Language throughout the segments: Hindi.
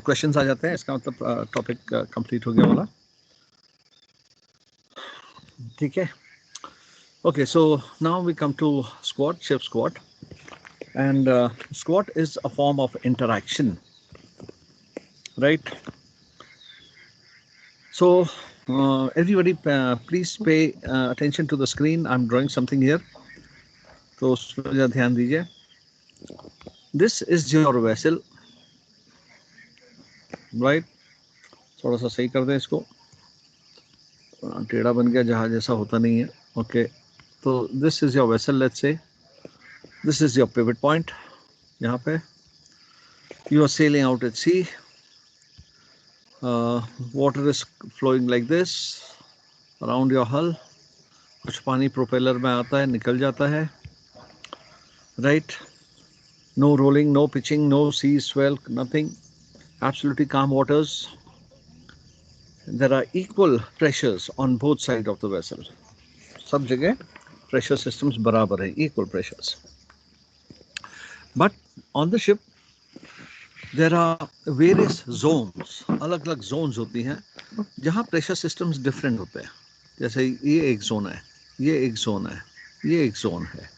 क्वेश्चंस आ जाते हैं, इसका मतलब टॉपिक कंप्लीट हो गया वाला। ठीक है, okay, so now we come to squat, ship squat, and squat is a form of interaction, right? So everybody please pay attention to the screen. I'm drawing something here, तो उसमें ज़रा ध्यान दीजिए. This is your vessel, right? थोड़ा सा सही कर दें इसको, टेढ़ा बन गया, जहाज जैसा होता नहीं है. ओके, तो this is your vessel. Let's say this is your pivot point. यहाँ पे you are sailing out at sea. Water is flowing like this around your hull. कुछ पानी प्रोपेलर में आता है, निकल जाता है, right? No rolling, no pitching, no sea swell, nothing. Absolutely calm waters. There are equal pressures on both sides of the vessel. सब जगह pressure systems बराबर है, equal pressures. But on the ship there are various zones. अलग अलग zones होती हैं जहाँ pressure systems different होते हैं. जैसे ये एक जोन है, ये एक जोन है, ये एक जोन है.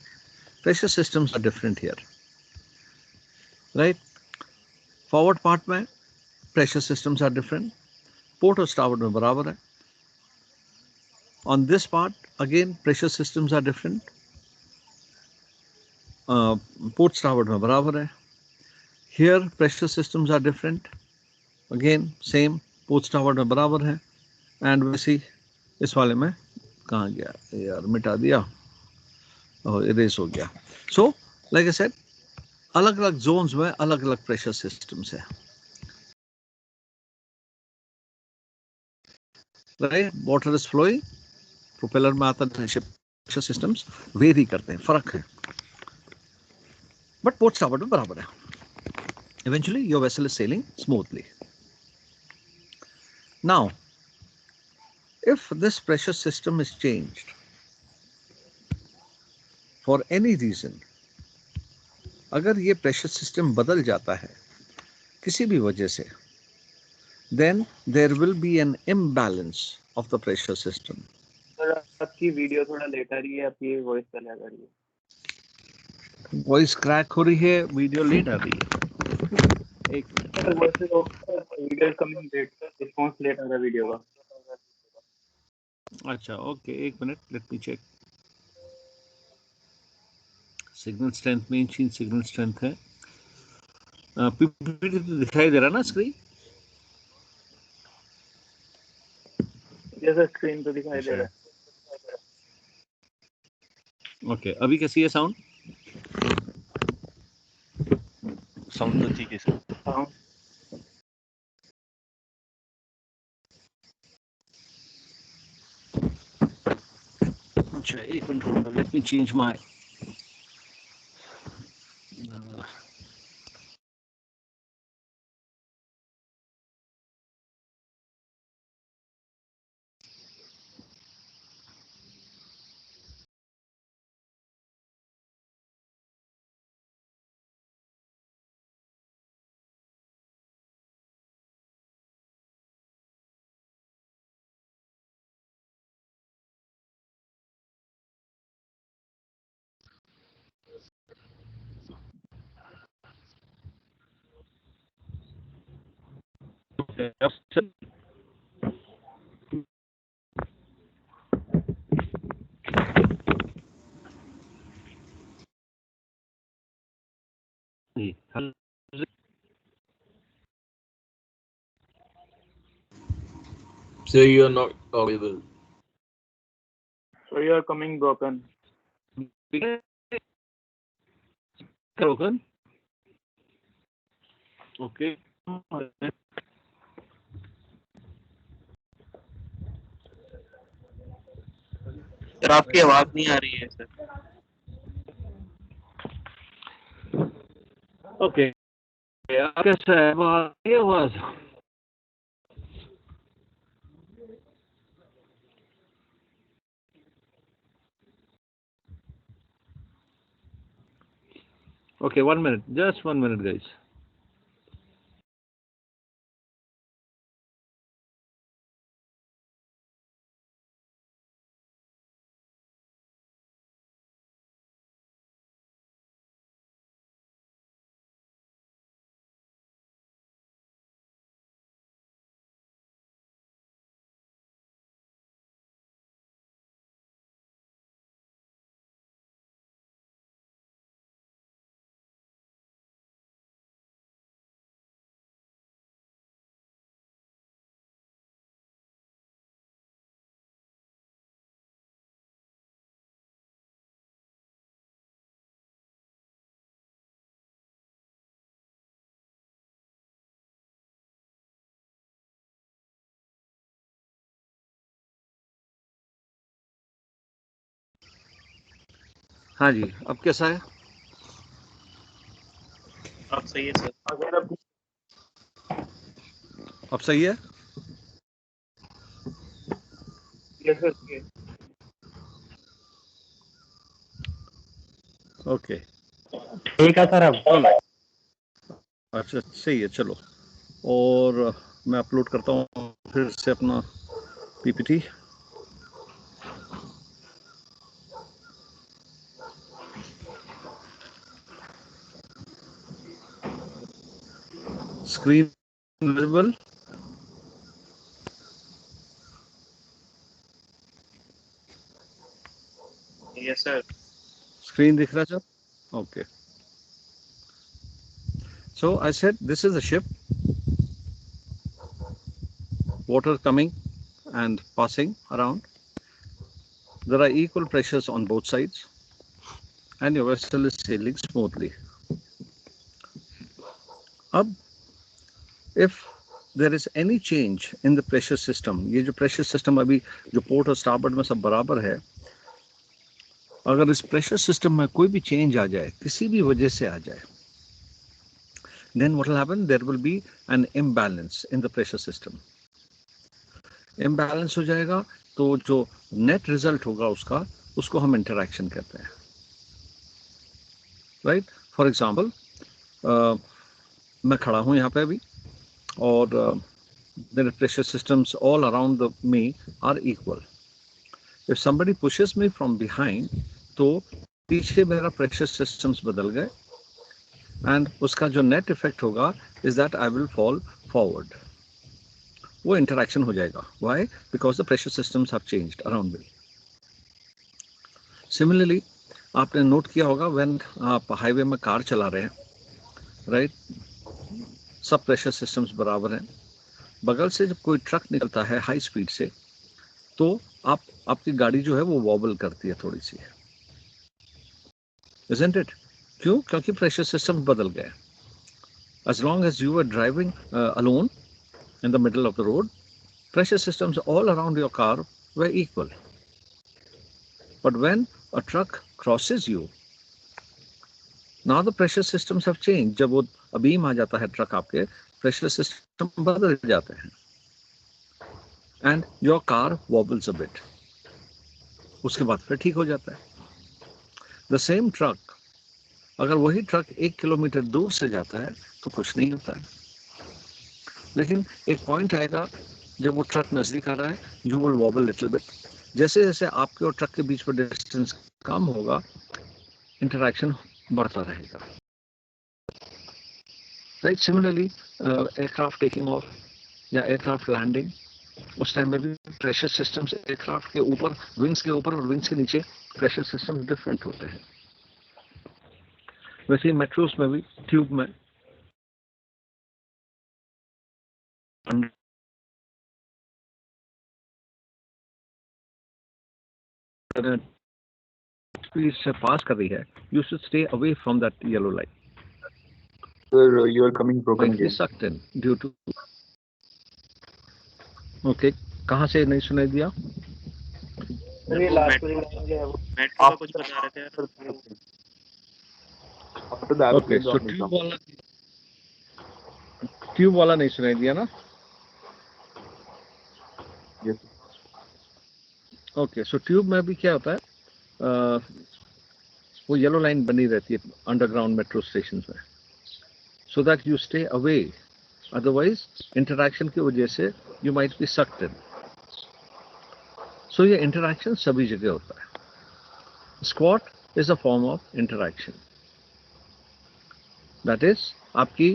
Pressure systems are different here, right? Forward part में pressure systems are different. Port और starboard में बराबर है. On this part again pressure systems are different. Port starboard में बराबर है. Here pressure systems are different. Again same, port starboard में बराबर है. And वैसे इस वाले में कहाँ गया यार, मिटा दिया, इरेज हो गया. So like I said, अलग अलग जोन्स में अलग अलग प्रेशर सिस्टम्स है, right? Water is flowing, propeller में आता है, प्रेशर सिस्टम्स वेरी करते हैं, फर्क है, बट पोर्ट स्टार्बोर्ड में बराबर है. Eventually your vessel is sailing smoothly. Now if this pressure system is changed for any reason, अगर ये प्रेशर सिस्टम बदल जाता है किसी भी वजह से, then there will be an imbalance of the pressure system. आपकी वीडियो थोड़ा लेट आ रही है, आपकी वॉइस चला आ रही है, वॉइस क्रैक हो रही है, वीडियो लेट आ रही है. एक video coming late, response late आ रहा है वीडियो का. अच्छा ओके, एक minute, let me check. Signal strength, main चीज सिग्नल स्ट्रेंथ है. पीपीटी दिखाई दे रहा ना स्क्रीन? जैसा स्क्रीन तो दिखाई दे रहा है. ओके, अभी कैसी है साउंड? साउंड तो ठीक है सर. अच्छा एक minute hold, let me change my Sir, you are not audible. So you are coming broken. broken. Okay. Sir आपकी आवाज नहीं आ रही है सर. ओके, कैसा है ये आवाज? Okay, 1 minute, just 1 minute guys. हाँ जी, अब कैसा है? अब सही है सर। अगर अब अब सही है? ये सर ओके, ठीक है सर अब अच्छा सही है, चलो। और मैं अपलोड करता हूँ फिर से अपना PPT. Screen visible? Yes sir. Screen दिख रहा है sir? Okay, so I said this is a ship, water coming and passing around. There are equal pressures on both sides and your vessel is sailing smoothly. अब if there is any change in the pressure system, ये जो pressure system अभी जो पोर्ट और स्टारबोर्ड में सब बराबर है, अगर इस प्रेशर सिस्टम में कोई भी चेंज आ जाए, किसी भी वजह से आ जाए, then what will happen? There will be an imbalance in the pressure system. Imbalance हो जाएगा तो जो नेट रिजल्ट होगा उसका, उसको हम इंटरैक्शन कहते हैं, राइट? फॉर एग्जाम्पल मैं खड़ा हूँ यहाँ पे अभी और the pressure systems all around me are equal. If somebody pushes me from behind, तो पीछे मेरा pressure systems बदल गए and उसका जो net effect होगा is that I will fall forward. वो interaction हो जाएगा. Why? Because the pressure systems have changed around me. Similarly, आपने नोट किया होगा when आप हाईवे में कार चला रहे हैं, राइट? सब प्रेशर सिस्टम्स बराबर हैं. बगल से जब कोई ट्रक निकलता है हाई स्पीड से, तो आपकी गाड़ी जो है वो वॉबल करती है थोड़ी सी, isn't it? क्यों? क्योंकि प्रेशर सिस्टम बदल गए. As long as you were driving alone in the middle of the road, pressure systems all around your car were equal. But when a truck crosses you, now the pressure systems have changed. जब वो अबीम आ जाता है ट्रक आपके, प्रेशर सिस्टम बदल जाते हैं and your car wobbles a bit. उसके बाद फिर ठीक हो जाता है. The same truck, अगर वही ट्रक 1 किलोमीटर दूर से जाता है तो कुछ नहीं होता है, लेकिन एक पॉइंट आएगा जब वो ट्रक नजदीक आ रहा है, you will vowel little bit. जैसे जैसे आपके और ट्रक के बीच में डिस्टेंस कम होगा, इंटरैक्शन बढ़ता रहेगा, right? Similarly aircraft taking of या एयरक्राफ्ट लैंडिंग, उस टाइम में भी प्रेशर सिस्टम्स एयरक्राफ्ट के ऊपर, विंग्स के ऊपर और विंग्स के नीचे प्रेशर सिस्टम डिफरेंट होते हैं. वैसे ही मेट्रोस में भी ट्यूब में स्पीड से पास कर रही है, you should stay away from that yellow light. Sir, you are coming broken Might be again. sucked in due to. Okay, कहाँ से नहीं सुनाई दिया? ये लास्ट वाली लाइन जो है वो मेट्रो का कुछ बता रहे थे. after the Okay, so tube वाला नहीं सुनाई दिया ना? Yes. Okay, so ट्यूब में भी क्या होता है, वो येलो लाइन बनी रहती है अंडरग्राउंड मेट्रो स्टेशन में, so that you stay away, otherwise interaction की वजह से you might be sucked in. So ये इंटरैक्शन सभी जगह होता है. Squat is a form of interaction. That is, आपकी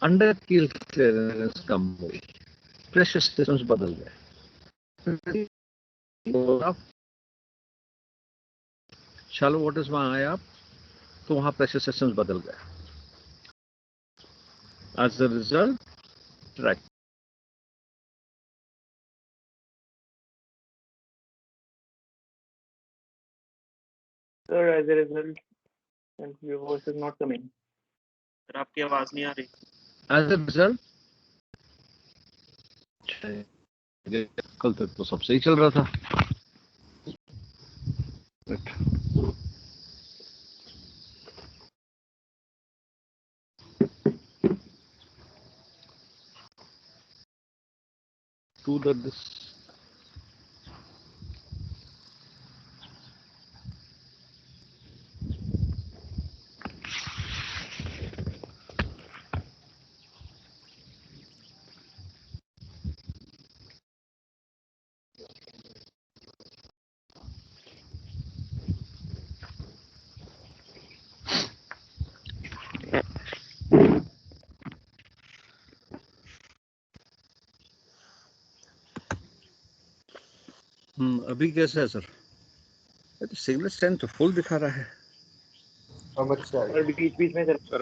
अंडर कील क्लियरेंस कम हो गई, प्रेशर सिस्टम्स बदल गए. शैलो वाटर्स में आए आप तो वहां प्रेशर सिस्टम्स बदल गए. As a result track. Sir, as a result, and your voice is not coming. Sir आपकी आवाज नहीं आ रही. एज अ रिजल्ट, कल तक तो सब सही चल रहा था. to the अभी कैसा है सर? सिग्नल स्ट्रेंथ तो फुल दिखा रहा है। अब अच्छा है। और बीच में सर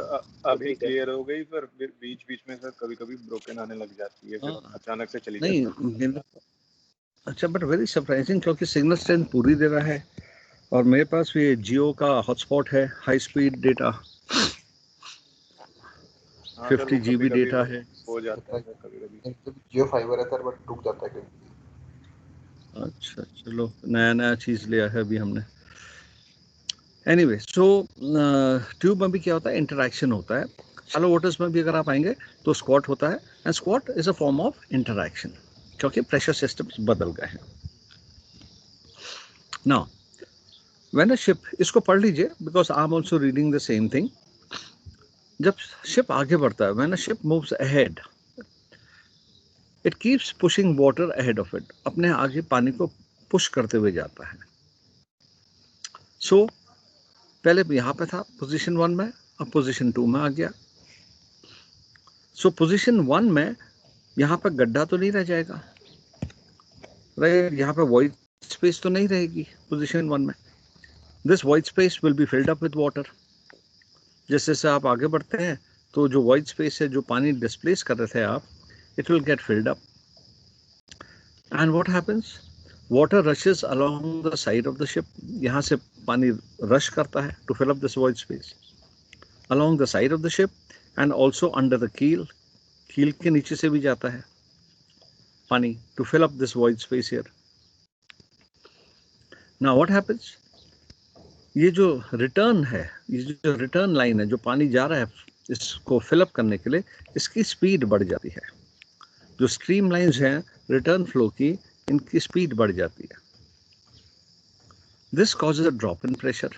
अभी क्लियर हो गई, पर बीच में सर कभी ब्रोकन आने लग जाती है, फिर अचानक से चली जाती है। नहीं, अच्छा, बट वेरी सरप्राइजिंग, क्योंकि सिग्नल स्ट्रेंथ पूरी दे रहा है और मेरे पास भी जियो का हॉटस्पॉट है, high speed data, 50 GB data है। हो जाता है कभी जियो फाइबर है सर, बट रुक जाता है कभी। अच्छा, चलो नया चीज लिया है अभी हमने। एनीवे, सो ट्यूब में भी क्या होता है, इंटरैक्शन होता है। शैलो वाटर्स में भी अगर आप आएंगे तो स्क्वाट होता है, and squat is a form of interaction, क्योंकि प्रेशर सिस्टम्स बदल गए हैं। नाउ व्हेन अ शिप, इसको पढ़ लीजिए because I am also reading the same thing. जब शिप आगे बढ़ता है, when a ship moves ahead, it keeps pushing water ahead of it, अपने आगे पानी को पुश करते हुए जाता है। सो पहले भी यहाँ पे था पोजीशन 1 में, अब पोजीशन 2 में आ गया। सो पोजीशन 1 में यहाँ पर गड्ढा तो नहीं रह जाएगा, राइट? यहाँ पे वॉइड स्पेस तो नहीं रहेगी पोजीशन 1 में। This void space will be filled up with water. जैसे जैसे आप आगे बढ़ते हैं तो जो वॉइड स्पेस है, जो पानी डिस्प्लेस कर रहे थे आप, it will get filled up, and what happens, water rushes along the side of the ship. यहाँ से पानी रश करता है to fill up this void space along the side of the ship and also under the keel. Keel के नीचे से भी जाता है पानी to fill up this void space here. Now what happens, ये जो रिटर्न है, ये जो रिटर्न लाइन है, जो पानी जा रहा है इसको फिल अप करने के लिए, इसकी स्पीड बढ़ जाती है। जो स्ट्रीम लाइंस हैं रिटर्न फ्लो की, इनकी स्पीड बढ़ जाती है। This causes a drop in pressure,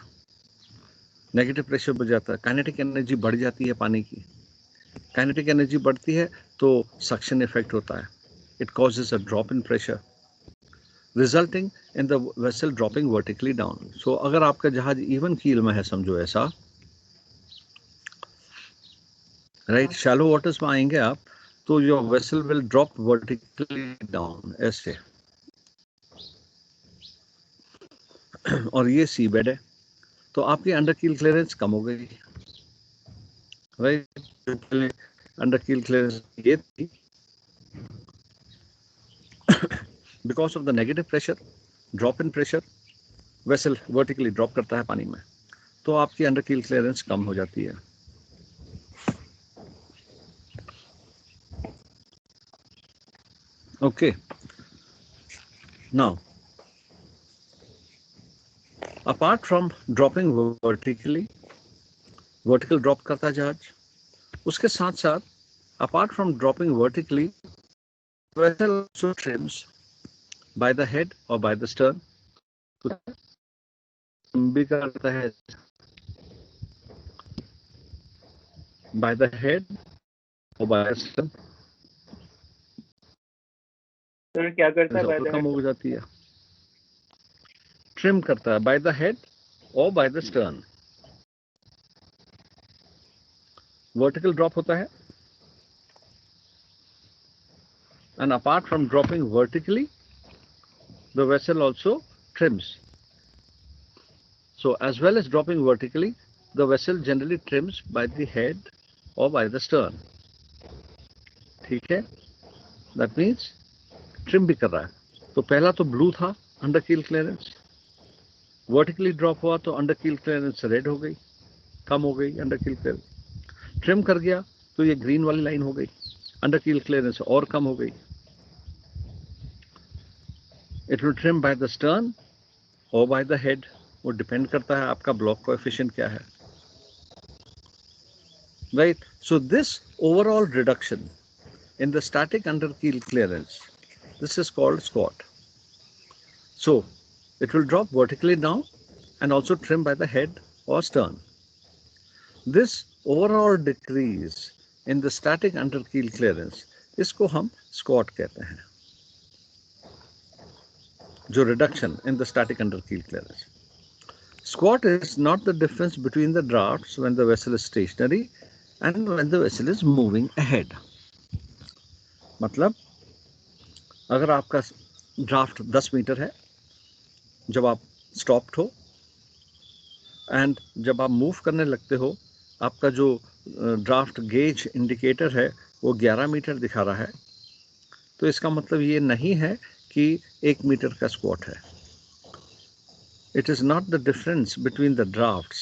negative pressure बढ़ जाता है, काइनेटिक एनर्जी बढ़ जाती है पानी की। काइनेटिक एनर्जी बढ़ती है तो सक्शन इफेक्ट होता है, it causes a drop in pressure resulting in the vessel dropping vertically down. So अगर आपका जहाज इवन कील में है, समझो ऐसा, राइट? शैलो वाटर्स में आएंगे आप तो your vessel will drop vertically down ऐसे, और ये सी बेड है तो आपकी अंडर कील क्लियरेंस कम हो गई, राइट? पहले अंडर कील क्लियरेंस ये थी, because of the negative pressure, drop in pressure, vessel vertically drop करता है पानी में, तो आपकी अंडर कील क्लियरेंस कम हो जाती है। Okay, now apart from dropping vertically, vertical drop करता है जहाज, उसके साथ साथ apart from dropping vertically, vessel also TRIMS by the head और बाय द स्टर्न, भी करता है बाय द हेड और बाय द स्टर्न। सर क्या करता है? तो कम हो जाती है, ट्रिम करता है बाय द हेड और by the stern. Vertical drop होता है, and apart from dropping vertically, the vessel also trims. So as well as dropping vertically, the vessel generally trims by the head or by the stern. ठीक है? That means trim भी कर रहा है। तो पहला तो ब्लू था under keel clearance, vertically drop हुआ तो अंडर कील क्लियरेंस रेड हो गई, कम हो गई अंडर कील क्लियरेंस। ट्रिम कर गया तो ये ग्रीन वाली लाइन हो गई, अंडर कील क्लियरेंस और कम हो गई। It will trim by the stern और बाय द हेड, वो डिपेंड करता है आपका ब्लॉक कोएफिशिएंट क्या है, right? So this overall reduction in the static under keel clearance, This is called squat. So it will drop vertically down and also trim by the head or stern. This overall decrease in the static underkeel clearance, इसको हम squat कहते हैं. जो reduction in the static underkeel clearance. Squat is not the difference between the drafts when the vessel is stationary and when the vessel is moving ahead. मतलब अगर आपका ड्राफ्ट 10 मीटर है जब आप स्टॉप्ड हो, एंड जब आप मूव करने लगते हो आपका जो ड्राफ्ट गेज इंडिकेटर है वो 11 मीटर दिखा रहा है, तो इसका मतलब ये नहीं है कि 1 मीटर का स्क्वाट है. It is not the difference between the drafts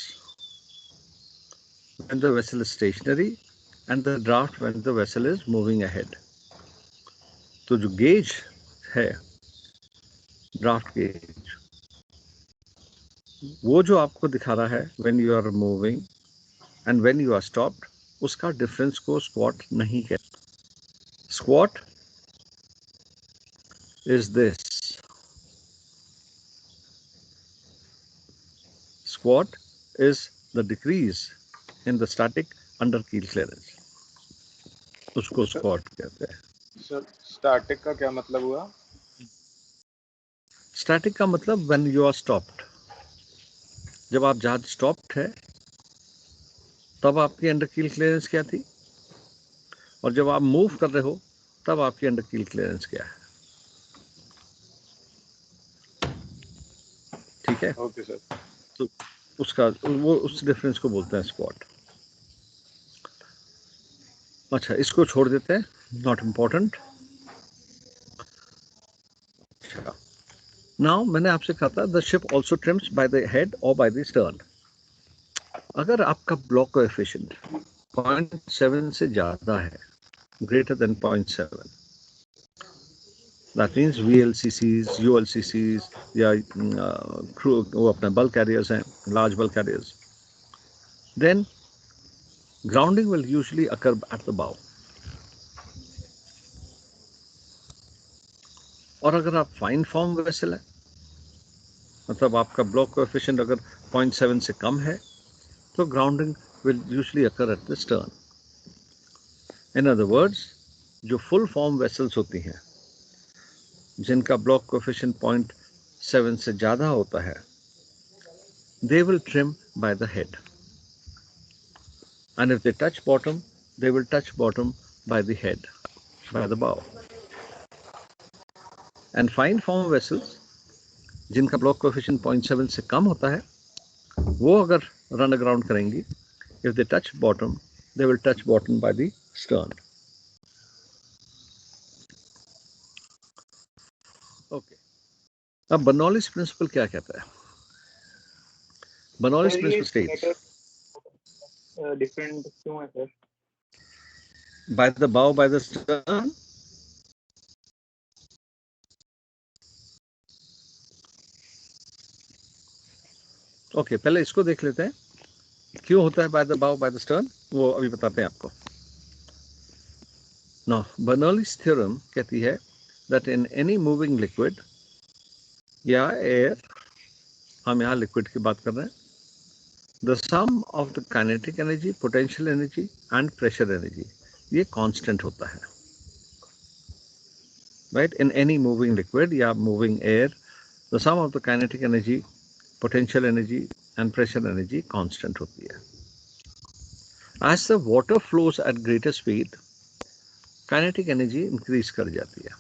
when the vessel is stationary and the draft when the vessel is moving ahead. तो जो गेज है, ड्राफ्ट गेज, वो जो आपको दिखा रहा है when you are moving and when you are stopped, उसका डिफरेंस को स्क्वाट नहीं कहते. Squat is this. Squat is the decrease in the static underkeel clearance. उसको squat कहते हैं. सर स्टैटिक का क्या मतलब हुआ? Static का मतलब when you are stopped. जब आप जहाज stopped है तब आपकी अंडरकील क्लियरेंस क्या थी, और जब आप मूव कर रहे हो तब आपकी अंडरकील क्लियरेंस क्या है. ठीक है. Okay sir. तो उसका वो उस डिफरेंस को बोलते हैं स्क्वाट. अच्छा, इसको छोड़ देते हैं, नॉट इम्पोर्टेंट. अच्छा, नाउ मैंने आपसे कहा था the ship also trims by the head और बाय द स्टर्न. अगर आपका ब्लॉक कोएफिशिएंट 0.7 से ज़्यादा है, greater than 0.7, that means VLCCs, ULCCs या वो अपने बल्क कैरियर्स हैं, large bulk carriers, then grounding will usually occur at the bow. और अगर आप फाइन फॉर्म वेसल है, मतलब आपका ब्लॉक कोएफिशिएंट अगर 0.7 से कम है, तो grounding will usually occur at the stern. In other words, जो फुल फॉर्म वेसल्स होती हैं जिनका ब्लॉक कोएफिशिएंट 0.7 से ज़्यादा होता है, they will trim by the head, and if they touch bottom, they will touch bottom by the head, by the bow. And fine form vessels जिनका ब्लॉक कोएफिशिएंट 0.7 से कम होता है, वो अगर रन अग्राउंड करेंगी, if they touch bottom, they will touch bottom by the stern. Okay. अब बर्नौलीज प्रिंसिपल क्या कहता है? बर्नौलीज प्रिंसिपल स्टेट्स डिफरेंट क्यों है sir? by the bow, by the stern. Okay, पहले इसको देख लेते हैं क्यों होता है बाय द बाउ, बाय द स्टर्न, वो अभी बताते हैं आपको. नाउ बर्नौलीज थ्योरम कहती है that in any moving liquid या एयर, हम यहाँ लिक्विड की बात कर रहे हैं, the sum of the kinetic energy, potential energy and pressure energy, ये कांस्टेंट होता है. Right, in any moving liquid या moving air, the sum of the kinetic energy, potential energy and pressure energy constant होती है. As the water flows at greater speed, kinetic energy increase कर जाती है,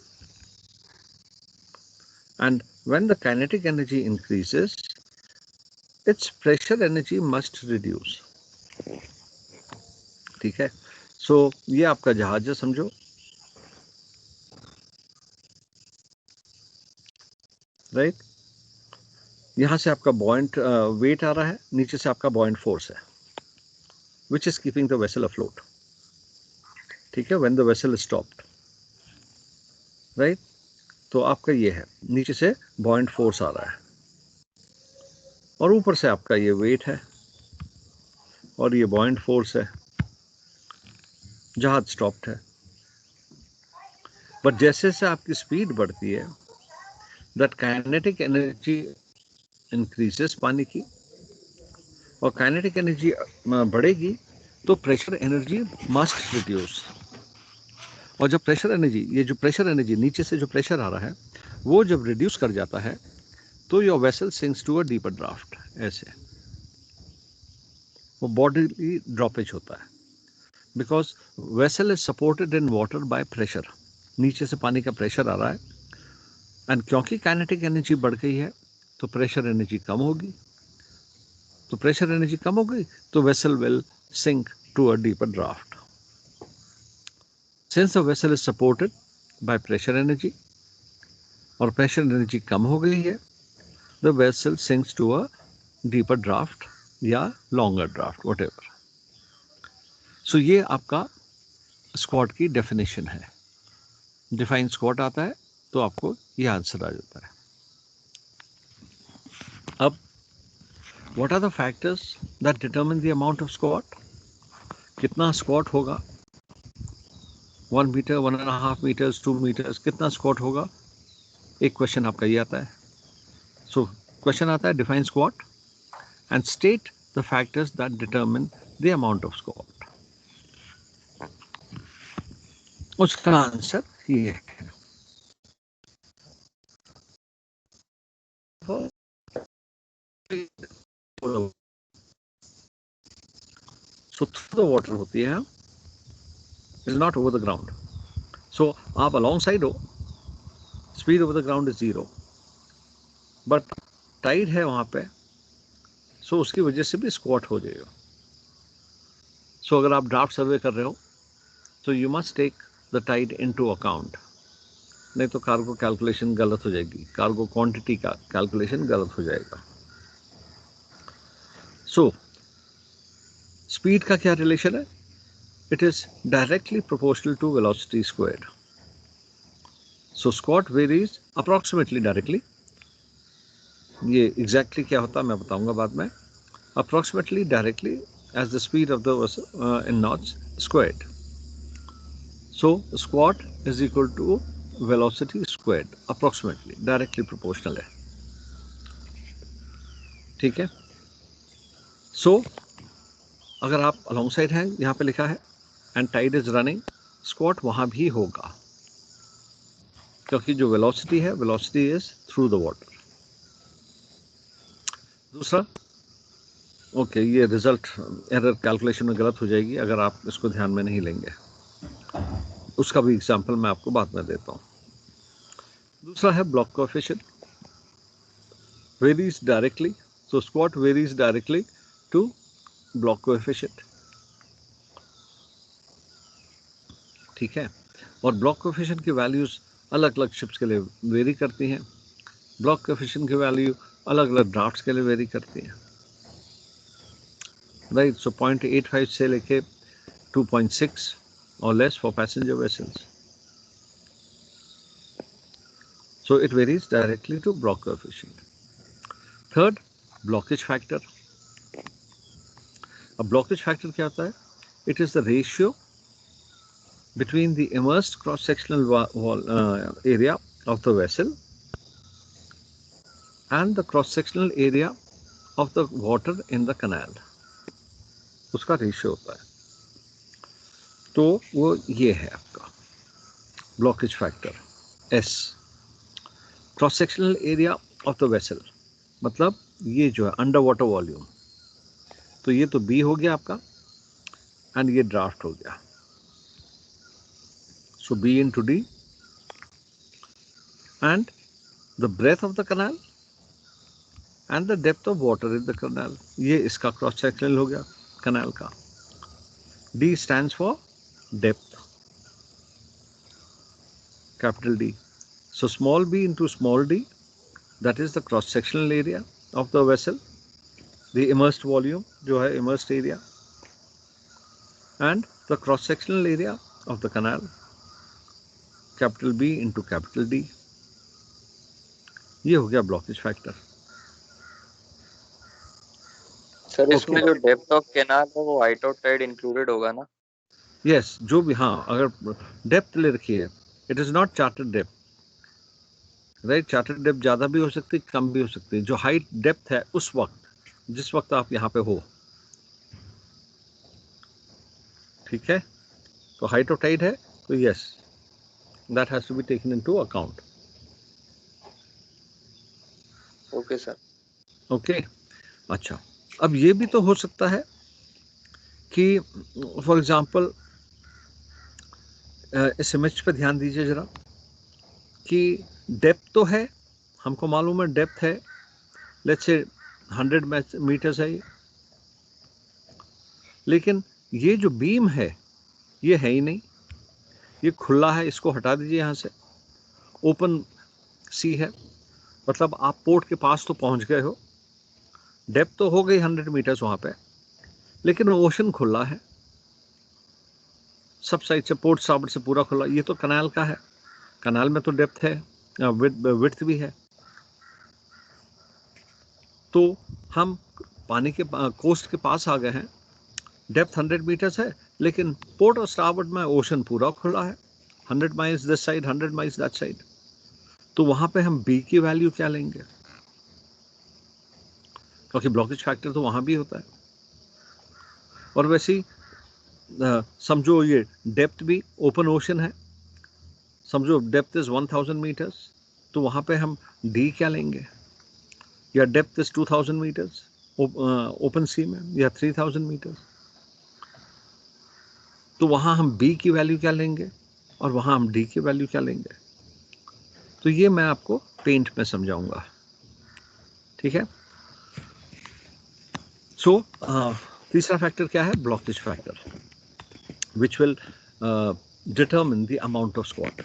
and when the kinetic energy increases, it's pressure energy must reduce. ठीक है. सो ये आपका जहाज है, समझो. राइट, यहाँ से आपका बॉइंट वेट आ रहा है, नीचे से आपका बॉइंट फोर्स है, which is keeping the vessel afloat. ठीक है, when the vessel is stopped. Right, तो आपका ये है, नीचे से बॉइंट फोर्स आ रहा है और ऊपर से आपका ये वेट है और ये बॉइंट फोर्स है, जहाज स्टॉप्ड है. बट जैसे जैसे आपकी स्पीड बढ़ती है, दैट काइनेटिक एनर्जी इंक्रीजेस पानी की, और काइनेटिक एनर्जी बढ़ेगी तो प्रेशर एनर्जी मस्ट रिड्यूस। और जब प्रेशर एनर्जी, ये जो प्रेशर एनर्जी नीचे से जो प्रेशर आ रहा है वो जब रिड्यूस कर जाता है तो your vessel sinks to a deeper draft. ऐसे वो बॉडीली ड्रॉपेज होता है, because vessel is supported in water by pressure. नीचे से पानी का प्रेशर आ रहा है, एंड क्योंकि काइनेटिक एनर्जी बढ़ गई है तो प्रेशर एनर्जी कम होगी, तो प्रेशर एनर्जी कम हो गई तो vessel will sink to a deeper draft. Since the vessel is supported by pressure energy और प्रेशर एनर्जी कम हो गई है, the vessel sinks to a deeper draft या लॉन्गर ड्राफ्ट, व्हाटएवर। सो ये आपका स्क्वाट की डेफिनेशन है। डिफाइन स्क्वाट आता है तो आपको ये आंसर आ जाता है। अब what are the factors that determine the amount of squat? कितना स्क्वाट होगा? 1 मीटर, 1.5 मीटर्स, 2 मीटर्स, कितना स्क्वाट होगा? एक क्वेश्चन आपका ये आता है। सो क्वेश्चन आता है define squat and state the factors that determine the amount of squat. उसका आंसर ये है। So through the water होती है, is not over the ground. So आप alongside हो, speed over the ground is 0, but tide है वहाँ पे, so उसकी वजह से भी squat हो जाएगा। So अगर आप ड्राफ्ट सर्वे कर रहे हो तो you must take the tide into account, नहीं तो कार्गो कैलकुलेशन गलत हो जाएगी, कार्गो क्वांटिटी का कैलकुलेशन गलत हो जाएगा। So स्पीड का क्या रिलेशन है? It is directly proportional to velocity squared. So squat varies approximately directly. ये exactly क्या होता है मैं बताऊंगा बाद में। Approximately directly as the speed of the vessel in knots squared. So squat is equal to velocity squared approximately, directly proportional है, ठीक है। So अगर आप alongside हैं, यहाँ पे लिखा है and tide is running, squat वहाँ भी होगा क्योंकि जो वेलोसिटी है, velocity is through the water. दूसरा, ओके, ये रिजल्ट एरर कैलकुलेशन में गलत हो जाएगी अगर आप इसको ध्यान में नहीं लेंगे, उसका भी एग्जांपल मैं आपको बाद में देता हूँ। दूसरा है block coefficient, varies directly, so squat varies directly to block coefficient, ठीक है। और ब्लॉक कोएफिशिएंट की वैल्यूज अलग अलग शिप्स के लिए वेरी करती हैं। ब्लॉक कोएफिशिएंट की वैल्यू अलग अलग ड्राफ्ट्स के लिए वेरी करती हैं, राइट। सो 0.85 से लेके 2.6 or less for passenger vessels. So it varies directly to block coefficient. Third, blockage factor. अब blockage factor क्या होता है? It is the ratio between the immersed cross-sectional area of the vessel and the cross-sectional area of the water in the canal. उसका रेशियो होता है, तो वो ये है आपका blockage factor S। Cross sectional area of the vessel मतलब ये जो है अंडर वाटर वॉल्यूम, तो ये तो B हो गया आपका एंड ये ड्राफ्ट हो गया, सो B into D and the breadth of the canal and the depth of water in the canal, ये इसका क्रॉस सेक्शनल हो गया canal का। D stands for depth, capital D. So small b into small d, that is the cross sectional area of the vessel, the immersed volume जो है immersed area, and the cross sectional area of the canal, capital B into capital D. ये हो गया ब्लॉकेज फैक्टर। सर इसमें जो डेप्थ ऑफ कैनाल है वो हाइट ऑफ टाइड इंक्लूडेड होगा ना? यस, जो भी, हाँ, अगर डेप्थ ले रखी है, it is not chartered depth, right. Chartered depth ज्यादा भी हो सकती है, कम भी हो सकती है। जो हाइट डेप्थ है उस वक्त, जिस वक्त आप यहाँ पे हो, ठीक है, तो हाइट ऑफ टाइड है, तो yes, that has to be taken into account. Okay sir. Okay, अच्छा, अब ये भी तो हो सकता है कि फॉर एग्जांपल इस इमेज पे ध्यान दीजिए जरा, कि डेप्थ तो है, हमको मालूम है डेप्थ है, लेट्स से 100 मीटर्स है ये, लेकिन ये जो बीम है ये है ही नहीं, ये खुला है, इसको हटा दीजिए यहाँ से। ओपन सी है, मतलब आप पोर्ट के पास तो पहुंच गए हो, डेप्थ तो हो गई 100 मीटर्स वहाँ पे, लेकिन ओशन खुला है, सब साइड से, पोर्ट स्टार्बोर्ड से पूरा खुला। ये तो कनाल का है, कनाल में तो डेप्थ है, विड्थ भी है। तो हम पानी के कोस्ट के पास आ गए हैं, डेप्थ 100 मीटर्स है, लेकिन पोर्ट और स्टारबोर्ड में ओशन पूरा खुला है, 100 miles this side, 100 miles that side. तो वहां पे हम बी की वैल्यू क्या लेंगे, क्योंकि ब्लॉकेज फैक्टर तो वहां भी होता है। और वैसे ही समझो ये डेप्थ भी, ओपन ओशन है, समझो डेप्थ इज 1000 मीटर्स, तो वहां पे हम डी क्या लेंगे, या डेप्थ इज 2000 मीटर्स ओपन सी में, या 3000 मीटर्स, तो वहां हम बी की वैल्यू क्या लेंगे और वहां हम डी की वैल्यू क्या लेंगे। तो ये मैं आपको पेंट में समझाऊंगा, ठीक है। सो तीसरा फैक्टर क्या है, blockage factor, which will determine the amount of squat.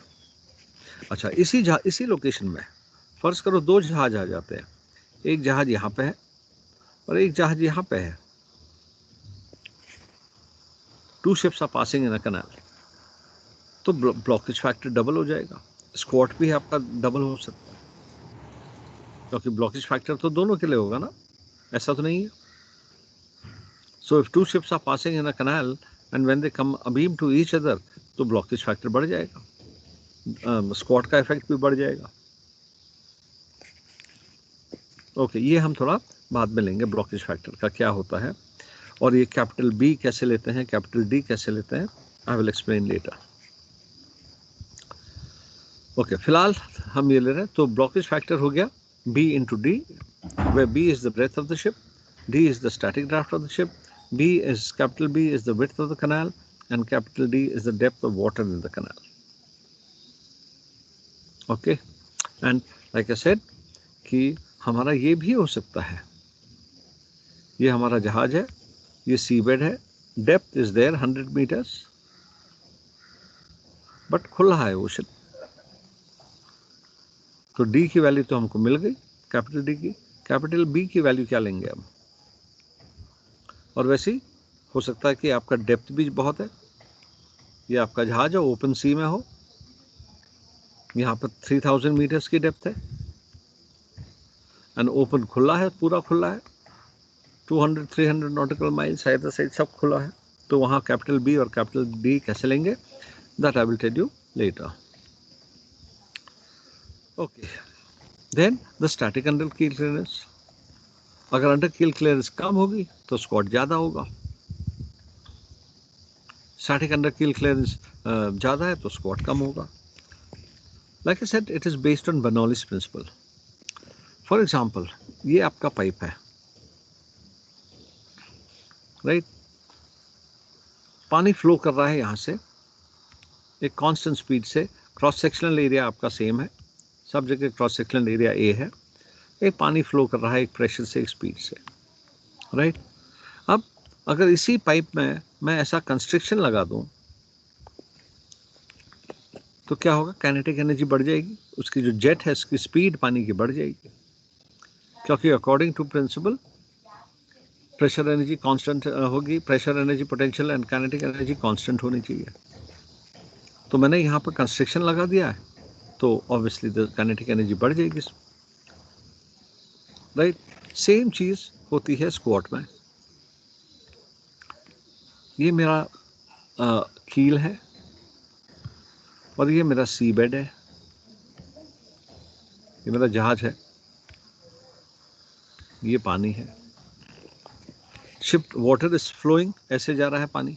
अच्छा, इसी लोकेशन में फर्ज करो दो जहाज आ जाते हैं, एक जहाज यहाँ पे है और एक जहाज यहाँ पे है, two ships are passing in a canal, तो ब्लॉकेज फैक्टर डबल हो जाएगा, स्क्वाट भी आपका डबल हो सकता है, क्योंकि ब्लॉकेज फैक्टर तो दोनों के लिए होगा ना, ऐसा तो नहीं है। So if two ships are passing in a canal and when they come abeam to each other, तो ब्लॉकेज फैक्टर बढ़ जाएगा, स्क्वाट का इफेक्ट भी बढ़ जाएगा। ओके, ये हम थोड़ा बाद में लेंगे, ब्लॉकेज फैक्टर का क्या होता है, और ये कैपिटल बी कैसे लेते हैं, कैपिटल डी कैसे लेते हैं, I will explain letter. Okay, फिलहाल हम ये ले रहे हैं, तो ब्लॉकेज फैक्टर हो गया B into D, where B is the breadth of the ship, D is the static draft of the ship, capital B is the width of the canal, and capital D is the depth of water in the canal. Okay, and like I said कि हमारा ये भी हो सकता है, ये हमारा जहाज है, ये सी बेड है, depth is there 100 metres, but खुला है ओशन, तो डी की वैल्यू तो हमको मिल गई, कैपिटल डी की। कैपिटल बी की वैल्यू क्या लेंगे हम, और वैसे ही हो सकता है कि आपका डेप्थ भी बहुत है, ये आपका जहाज है, ओपन सी में हो, यहाँ पर 3000 मीटर्स की डेप्थ है, एंड ओपन खुला है, पूरा खुला है, 200-300 नॉटिकल माइल्स साइड साइड सब खुला है, तो वहाँ कैपिटल बी और कैपिटल डी कैसे लेंगे, that I will tell you later. Okay, then the static under keel clearance, अगर अंडर कील क्लियरेंस कम होगी तो स्क्वाट ज़्यादा होगा, स्टैटिक अंडर कील क्लियरेंस ज़्यादा है तो स्क्वाट कम होगा। Like I said, it is based on Bernoulli's principle. For example, ये आपका पाइप है, राइट, पानी फ्लो कर रहा है यहाँ से एक कांस्टेंट स्पीड से, क्रॉस सेक्शनल एरिया आपका सेम है, सब जगह क्रॉस सेक्शनल एरिया ए है, एक पानी फ्लो कर रहा है एक प्रेशर से, एक स्पीड से, राइट। अब अगर इसी पाइप में मैं ऐसा कंस्ट्रिक्शन लगा दूं तो क्या होगा, काइनेटिक एनर्जी बढ़ जाएगी, उसकी जो जेट है उसकी स्पीड पानी की बढ़ जाएगी, क्योंकि according to principle pressure energy constant होगी, pressure energy, potential and kinetic energy constant होनी चाहिए। तो मैंने यहाँ पर कंस्ट्रिक्शन लगा दिया है, तो ऑब्वियसली द काइनेटिक एनर्जी बढ़ जाएगी, राइट। सेम चीज होती है स्क्वाट में। ये मेरा कील है, और ये मेरा सी बेड है, ये मेरा जहाज है, ये पानी है। शिप वाटर इज फ्लोइंग, ऐसे जा रहा है पानी,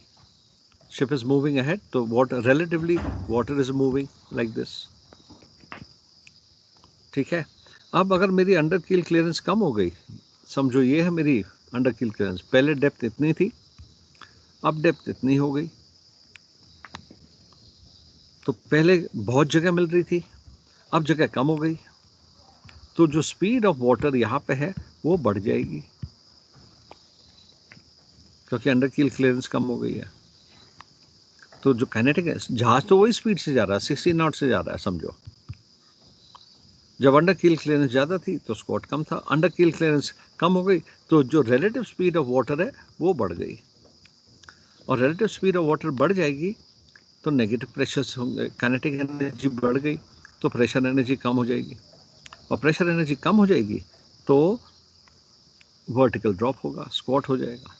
शिप इज मूविंग अहेड, तो water relatively water is moving like this. ठीक है। अब अगर मेरी अंडर कील क्लियरेंस कम हो गई, समझो ये है मेरी अंडर कील क्लियरेंस, पहले डेप्थ इतनी थी, अब डेप्थ इतनी हो गई। तो पहले बहुत जगह मिल रही थी, अब जगह कम हो गई, तो जो स्पीड ऑफ वाटर यहाँ पे है वो बढ़ जाएगी, क्योंकि अंडर कील क्लियरेंस कम हो गई है। तो जो काइनेटिक है, जहाज तो वही स्पीड से जा रहा है, 60 नॉट से जा रहा है समझो। जब अंडर कील क्लियरेंस ज़्यादा थी तो स्क्वाट कम था, अंडर कील क्लियरेंस कम हो गई तो जो रिलेटिव स्पीड ऑफ वाटर है वो बढ़ गई, और रिलेटिव स्पीड ऑफ वाटर बढ़ जाएगी तो नेगेटिव प्रेशर्स होंगे, काइनेटिक एनर्जी बढ़ गई तो प्रेशर एनर्जी कम हो जाएगी, और प्रेशर एनर्जी कम हो जाएगी तो वर्टिकल ड्रॉप होगा, स्क्वाट हो जाएगा।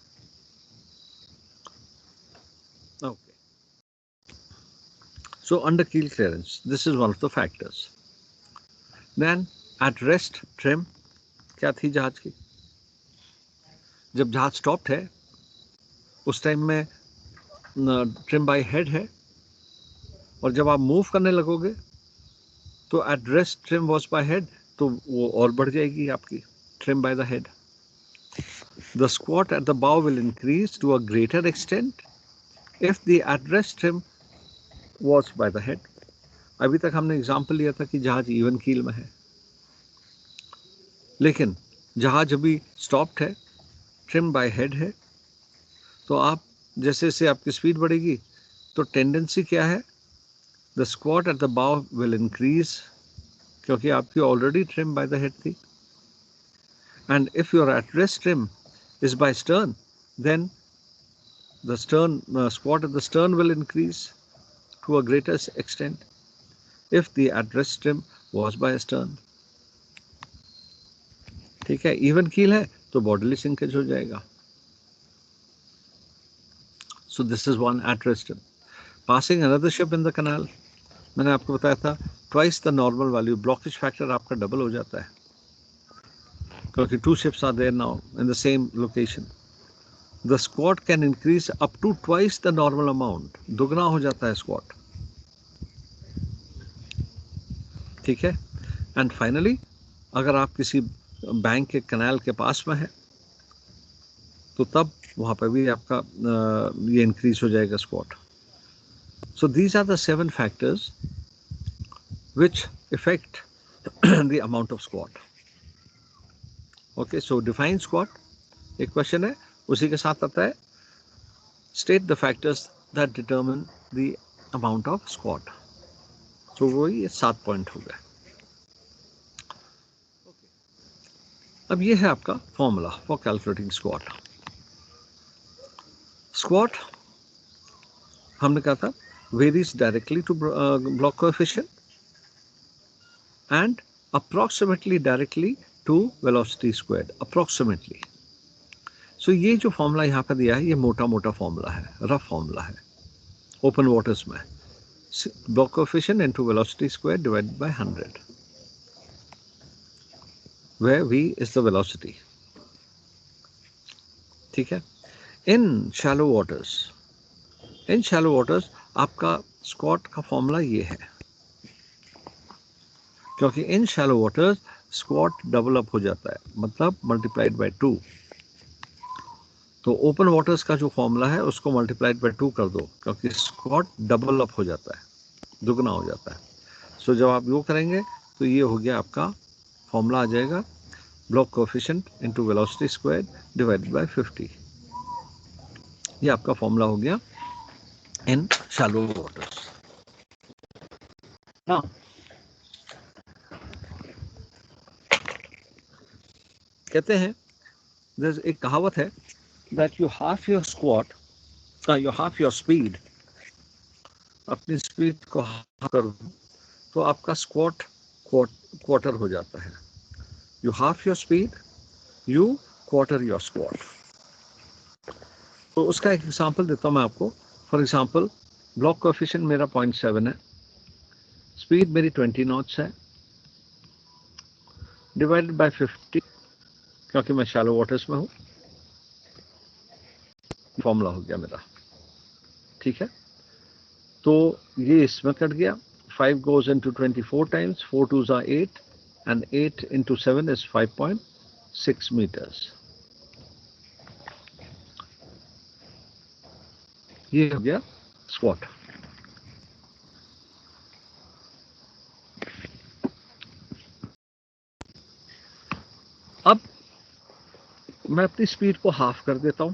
Okay, so under keel clearance, this is one of the factors. Then at rest trim क्या थी जहाज की? जब जहाज स्टॉप्ड है उस टाइम में ट्रिम बाय हेड है, और जब आप मूव करने लगोगे तो at rest trim was by head, तो वो और बढ़ जाएगी आपकी trim by the head. The squat at the bow will increase to a greater extent if the at rest trim was by the head. अभी तक हमने एग्जाम्पल लिया था कि जहाज इवन कील में है, लेकिन जहाज अभी स्टॉप्ड है, ट्रिम बाय हेड है, तो आप जैसे जैसे आपकी स्पीड बढ़ेगी तो टेंडेंसी क्या है, the squat at the bow will increase, क्योंकि आपकी already trim by the head थी। And if your at rest trim is by stern, then the stern squat at the stern will increase to a greater extent if the at rest trim was by stern। ठीक है, इवन कील है तो बॉडीली सिंकेज हो जाएगा। So this is one at rest trim. Passing another ship in the canal, मैंने आपको बताया था twice the normal value, blockage factor आपका डबल हो जाता है, क्योंकि two ships are there now in the same location. The squat can increase up to twice the normal amount, दुगना हो जाता है स्क्वाट। ठीक है। एंड फाइनली अगर आप किसी बैंक के कैनाल के पास में है तो तब वहाँ पर भी आपका ये इंक्रीज हो जाएगा squat. So these are the 7 factors which affect the amount of squat. Okay, so define squat एक क्वेश्चन है, उसी के साथ आता है state the factors that determine the amount of squat. तो वही 7 पॉइंट हो गए। अब ये है आपका formula for calculating squat. Squat हमने कहा था varies directly to block coefficient and approximately directly to velocity squared, approximately. So ये जो फॉर्मूला यहाँ पर दिया है ये मोटा मोटा फॉर्मूला है, रफ फॉर्मूला है ओपन वाटर्स में। Block coefficient into velocity square divided by 100, where v is the velocity. ठीक है। In shallow waters, आपका स्क्वाट का फॉर्मूला ये है, क्योंकि in shallow waters squat double up हो जाता है, मतलब मल्टीप्लाइड बाय 2। तो ओपन वाटर्स का जो फॉर्मूला है उसको मल्टीप्लाइड बाय 2 कर दो, क्योंकि स्क्वाट डबल अप हो जाता है, दुगना हो जाता है। सो जब आप वो करेंगे तो ये हो गया आपका फॉर्मूला आ जाएगा block coefficient into velocity squared divided by 50। ये आपका फॉर्मूला हो गया इन शैलो वाटर्स। नाउ कहते हैं एक कहावत है that you half your squat, you half your speed, अपनी स्पीड को हाफ कर दो तो आपका स्क्वाट क्वार्टर हो जाता है। You half your speed, you quarter your squat. तो उसका एक एग्जांपल देता हूँ मैं आपको। फॉर एग्जांपल ब्लॉक कोएफिशिएंट मेरा 0.7 है, स्पीड मेरी 20 नॉट्स है, डिवाइडेड बाय 50, क्योंकि मैं शैलो वाटर्स में हूं, फॉर्मूला हो गया मेरा। ठीक है, तो ये इसमें कट गया। 5 goes into 24 times, 4 2s are 8, and 8 into 7 is 5.6 meters. ये हो गया स्क्वाट। अब मैं अपनी स्पीड को हाफ कर देता हूं।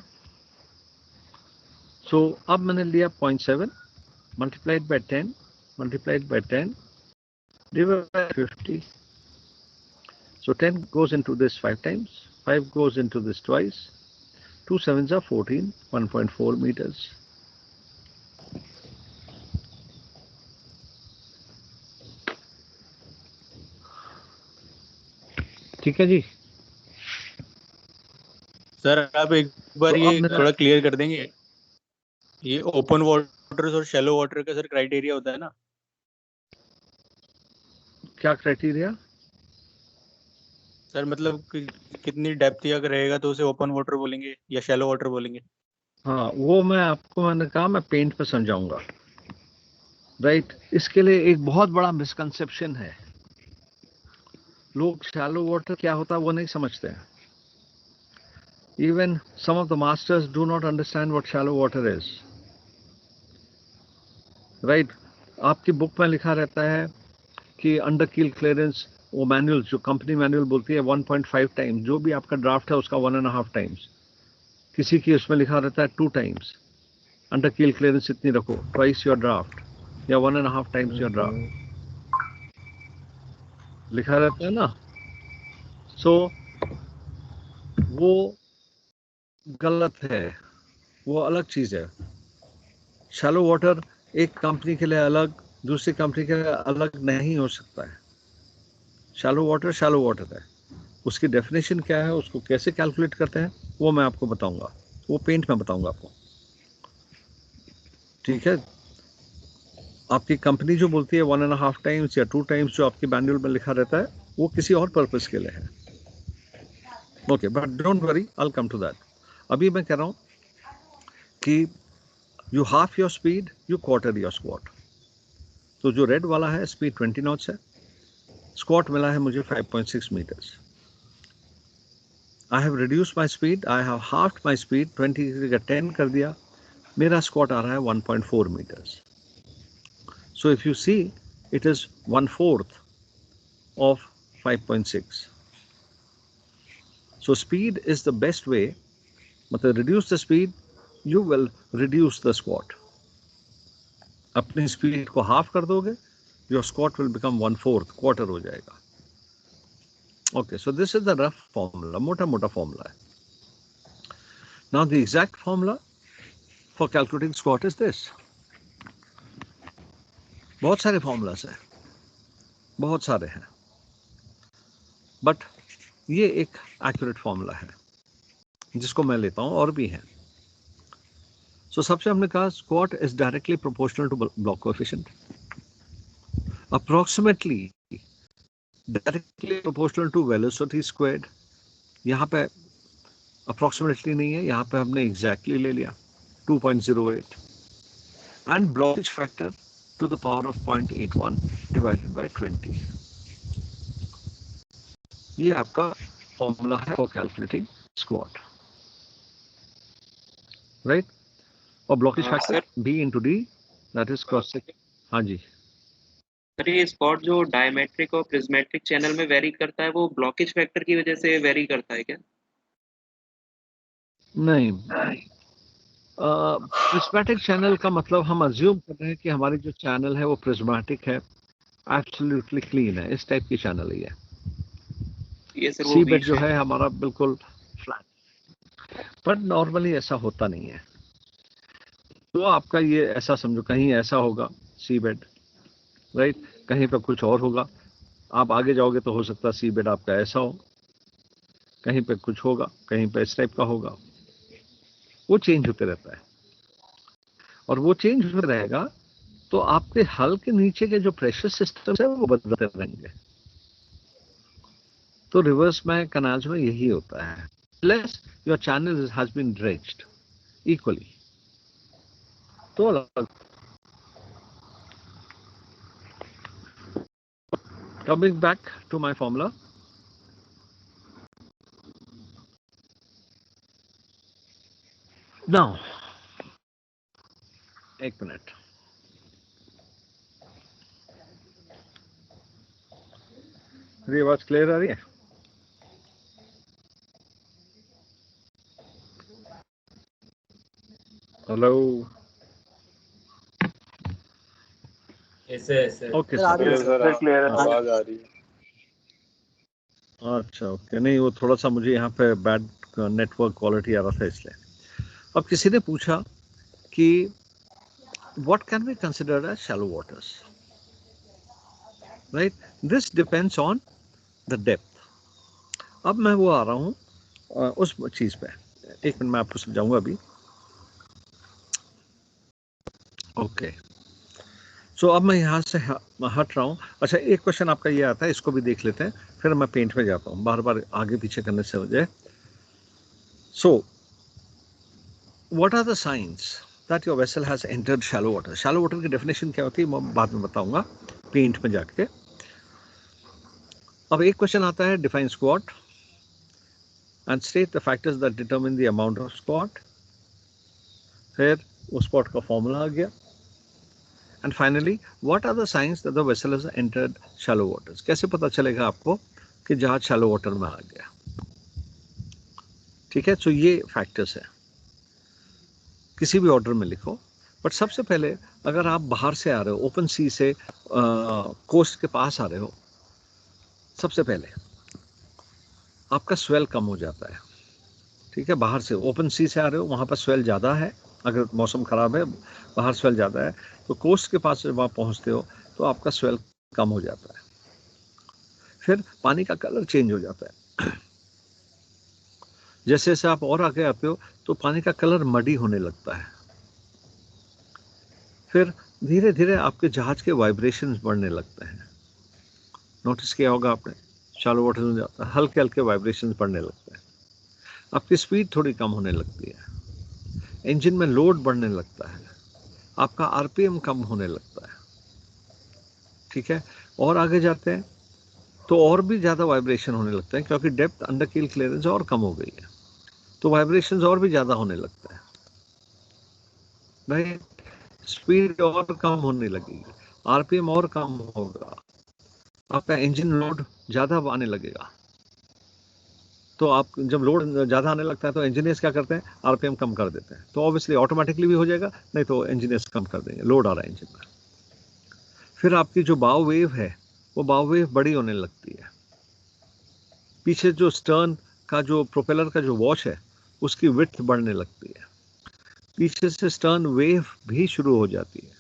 सो अब मैंने लिया 0.7 multiplied by 10 divided by 50. So 10 goes into this 5 times, 5 goes into this twice, 2 sevens are 14, 1.4 meters. ठीक है जी। सर आप एक बार तो ये अब मेरा थोड़ा क्लियर कर देंगे, ये ओपन वाटर और शैलो वाटर का सर क्राइटेरिया होता है ना? क्या क्राइटेरिया? सर मतलब कितनी डेप्थ तक रहेगा तो उसे ओपन वाटर बोलेंगे या शैलो वाटर बोलेंगे? हाँ, वो मैंने कहा मैं पेंट पे समझाऊंगा। राइट, इसके लिए एक बहुत बड़ा मिसकंसेप्शन है। लोग शैलो वाटर क्या होता है वो नहीं समझते हैं। Even some of the masters do not understand what shallow water is. Right? आपकी बुक में लिखा रहता है कि अंडर कील क्लियरेंस, वो मैनुअल जो कंपनी मैनुअल बोलती है 1.5 टाइम्स, जो भी आपका ड्राफ्ट है उसका 1.5 टाइम्स, किसी की उसमें लिखा रहता है 2 टाइम्स। अंडर कील क्लियरेंस इतनी रखो, ट्वाइस योर ड्राफ्ट या 1.5 टाइम्स योर ड्राफ्ट, लिखा रहता है ना। सो वो गलत है, वो अलग चीज है। शैलो वाटर एक कंपनी के लिए अलग, दूसरी कंपनी के लिए अलग नहीं हो सकता है। शैलो वाटर है, उसकी डेफिनेशन क्या है, उसको कैसे कैलकुलेट करते हैं वो मैं आपको बताऊंगा, वो पेंट में बताऊंगा आपको। ठीक है, आपकी कंपनी जो बोलती है 1.5 टाइम्स या 2 टाइम्स जो आपकी मैनुअल में लिखा रहता है वो किसी और पर्पस के लिए है। Okay, but don't worry, I will come to that. अभी मैं कह रहा हूं कि you half your speed, you quarter your squat. तो जो रेड वाला है स्पीड 20 नॉट्स है, स्क्वाट मिला है मुझे 5.6 metres. I have reduce my speed, I have half my speed, 20 की जगह 10 कर दिया, मेरा स्क्वाट आ रहा है 1.4 metres. So if you see it is 1/4 of 5.6। So speed is the best way, मतलब reduce the speed, you will reduce the squat. अपनी स्पीड को हाफ कर दोगे, your squat will become 1/4, quarter हो जाएगा। Okay, so this is the rough formula, मोटा मोटा फॉर्मूला है। Now the exact formula for calculating squat is this. बहुत सारे फॉर्मूलास हैं, बहुत सारे हैं, बट ये एक एक्यूरेट फॉर्मूला है जिसको मैं लेता हूं, और भी है। सो सबसे हमने कहा squat is directly proportional to block coefficient, approximately directly proportional to velocity squared. यहाँ पे अप्रोक्सीमेटली नहीं है, यहाँ पे हमने एग्जैक्टली ले लिया 2.08, and blockage factor to the power of 0.81 divided by 20। ये आपका फॉर्मूला है फॉर कैलकुलेटिंग स्क्वाट, राइट। और blockage factor B into D, that is cross section. हाँ जी सर, ये स्पॉट जो डायमेट्रिक और प्रिज्मेट्रिक चैनल में वेरी करता है वो ब्लॉकेज फैक्टर की वजह से वेरी करता है क्या? नहीं, प्रिज्मेटिक चैनल का मतलब हम अज्यूम कर रहे हैं कि हमारी जो चैनल है वो प्रिज्मेटिक है, एब्सोल्युटली क्लीन है, इस टाइप की चैनल ही है। ये सर वो सी बेड बीच जो है हमारा बिल्कुल फ्लैट, पर नॉर्मली ऐसा होता नहीं है। तो आपका ये ऐसा समझो, कहीं ऐसा होगा सी बेड, राइट, कहीं पे कुछ और होगा। आप आगे जाओगे तो हो सकता है सी बेड आपका ऐसा हो, कहीं पे कुछ होगा, कहीं पे इस टाइप का होगा। वो चेंज होते रहता है, और वो चेंज होता रहेगा तो आपके हल के नीचे के जो प्रेशर सिस्टम है वो बदलते रहेंगे। तो रिवर्स में कैनाल्स में यही होता है, plus your channel has been dredged equally. तो coming back to my formula, now एक मिनट, मेरी आवाज क्लियर आ रही है? हेलो, ओके सर क्लियर है। आवाज आ रही है। अच्छा ओके, नहीं वो थोड़ा सा मुझे यहाँ पे बैड नेटवर्क क्वालिटी आ रहा था इसलिए। अब किसी ने पूछा कि what can be considered as shallow waters, right? This depends on the depth. अब मैं वो आ रहा हूँ उस चीज़ पे, एक मिनट मैं आपको समझाऊंगा अभी। ओके सो अब मैं यहाँ से हट रहा हूँ। अच्छा एक क्वेश्चन आपका ये आता है, इसको भी देख लेते हैं, फिर मैं पेंट में जाता हूँ, बार बार आगे पीछे करने से हो जाए। So what are the signs that your vessel has entered shallow water? Shallow water की डेफिनेशन क्या होती है मैं बाद में बताऊंगा पेंट में जाके। अब एक क्वेश्चन आता है, define squat and state the factors that determine the amount of squat. फिर उस स्क्वाट का फॉर्मूला आ गया। And finally what are the signs that the vessel has entered shallow waters? कैसे पता चलेगा आपको कि जहाज शैलो वाटर में आ गया? ठीक है, तो ये फैक्टर्स है, किसी भी ऑर्डर में लिखो। बट सबसे पहले अगर आप बाहर से आ रहे हो, ओपन सी से कोस्ट के पास आ रहे हो, सबसे पहले आपका स्वेल कम हो जाता है। ठीक है, बाहर से ओपन सी से आ रहे हो, वहाँ पर स्वेल ज़्यादा है, अगर मौसम ख़राब है बाहर स्वेल ज़्यादा है, तो कोस्ट के पास जब आप पहुँचते हो तो आपका स्वेल कम हो जाता है। फिर पानी का कलर चेंज हो जाता है। जैसे जैसे आप और आगे आते हो तो पानी का कलर मडी होने लगता है। फिर धीरे धीरे आपके जहाज के वाइब्रेशंस बढ़ने लगते हैं। नोटिस किया होगा आपने, शैलो वाटर में जाता है हल्के हल्के वाइब्रेशंस बढ़ने लगते हैं। आपकी स्पीड थोड़ी कम होने लगती है, इंजन में लोड बढ़ने लगता है, आपका आरपीएम कम होने लगता है। ठीक है, और आगे जाते हैं तो और भी ज़्यादा वाइब्रेशन होने लगते हैं, क्योंकि डेप्थ अंडर कील क्लियरेंस और कम हो गई है, तो वाइब्रेशंस और भी ज़्यादा होने लगता है। भाई स्पीड और कम होने लगेगी, आरपीएम और कम होगा, आपका इंजन लोड ज़्यादा आने लगेगा। तो आप जब लोड ज़्यादा आने लगता है तो इंजीनियर्स क्या करते हैं, आरपीएम कम कर देते हैं। तो ऑब्वियसली ऑटोमेटिकली भी हो जाएगा, नहीं तो इंजीनियर्स कम कर देंगे, लोड आ रहा है इंजन में। फिर आपकी जो बाव वेव है वो बाव वेव बड़ी होने लगती है। पीछे जो स्टर्न का जो प्रोपेलर का जो वॉच है उसकी विड्थ बढ़ने लगती है, पीछे से स्टर्न वेव भी शुरू हो जाती है।